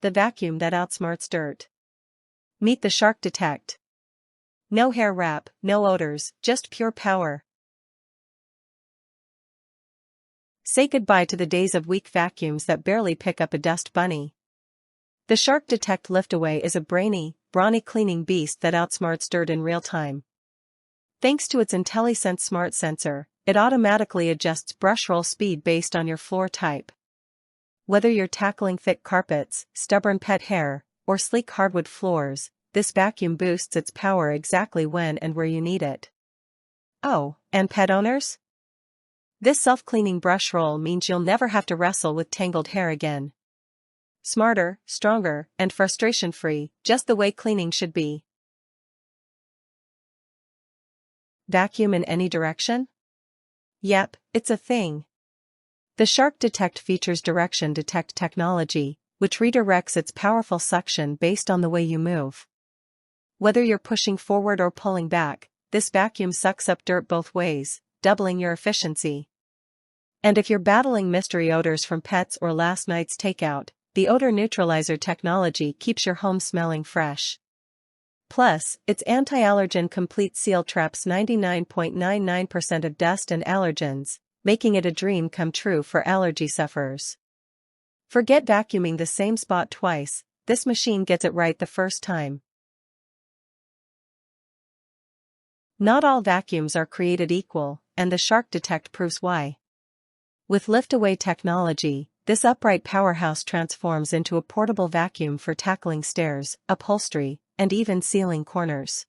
the vacuum that outsmarts dirt. Meet the Shark Detect. No hair wrap, no odors, just pure power. Say goodbye to the days of weak vacuums that barely pick up a dust bunny. The Shark Detect Liftaway is a brainy, brawny cleaning beast that outsmarts dirt in real time. Thanks to its Intelli-Sense smart sensor, it automatically adjusts brush roll speed based on your floor type. Whether you're tackling thick carpets, stubborn pet hair, or sleek hardwood floors, this vacuum boosts its power exactly when and where you need it. Oh, and pet owners? This self-cleaning brush roll means you'll never have to wrestle with tangled hair again. Smarter, stronger, and frustration-free, just the way cleaning should be. Vacuum in any direction? Yep, it's a thing. The Shark Detect features Direction Detect technology, which redirects its powerful suction based on the way you move. Whether you're pushing forward or pulling back, this vacuum sucks up dirt both ways, doubling your efficiency. And if you're battling mystery odors from pets or last night's takeout, the Odor Neutralizer Technology keeps your home smelling fresh. Plus, its Anti-Allergen Complete Seal traps 99.99% of dust and allergens, making it a dream come true for allergy sufferers. Forget vacuuming the same spot twice, this machine gets it right the first time. Not all vacuums are created equal, and the Shark Detect proves why. With lift-away technology, this upright powerhouse transforms into a portable vacuum for tackling stairs, upholstery, and even sealing corners.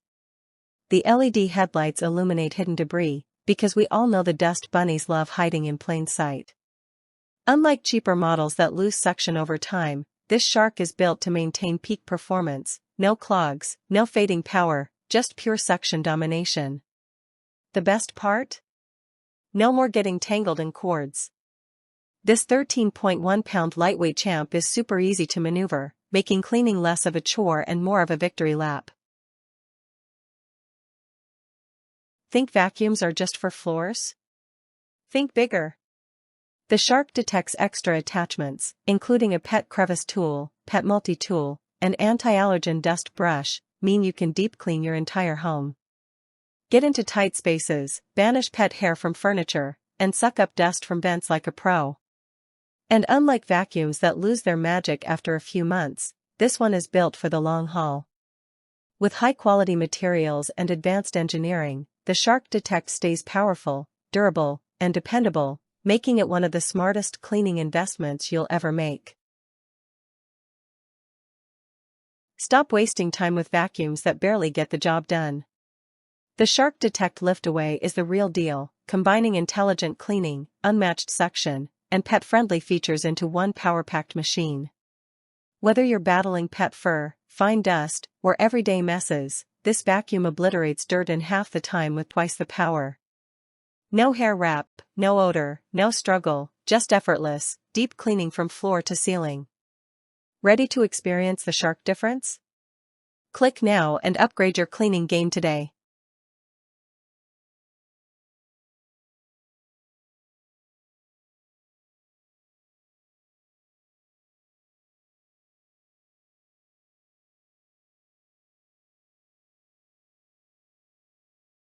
The LED headlights illuminate hidden debris, because we all know the dust bunnies love hiding in plain sight. Unlike cheaper models that lose suction over time, this Shark is built to maintain peak performance, no clogs, no fading power, just pure suction domination. The best part? No more getting tangled in cords. This 13.1-pound lightweight champ is super easy to maneuver, making cleaning less of a chore and more of a victory lap. Think vacuums are just for floors? Think bigger. The Shark Detect's extra attachments, including a pet crevice tool, pet multi-tool, and anti-allergen dust brush, mean you can deep clean your entire home. Get into tight spaces, banish pet hair from furniture, and suck up dust from vents like a pro. And unlike vacuums that lose their magic after a few months, this one is built for the long haul. With high-quality materials and advanced engineering, the Shark Detect stays powerful, durable, and dependable, making it one of the smartest cleaning investments you'll ever make. Stop wasting time with vacuums that barely get the job done. The Shark Detect Liftaway is the real deal, combining intelligent cleaning, unmatched suction, and pet-friendly features into one power-packed machine. Whether you're battling pet fur, fine dust, or everyday messes, this vacuum obliterates dirt in half the time with twice the power. No hair wrap, no odor, no struggle, just effortless, deep cleaning from floor to ceiling. Ready to experience the Shark difference? Click now and upgrade your cleaning game today.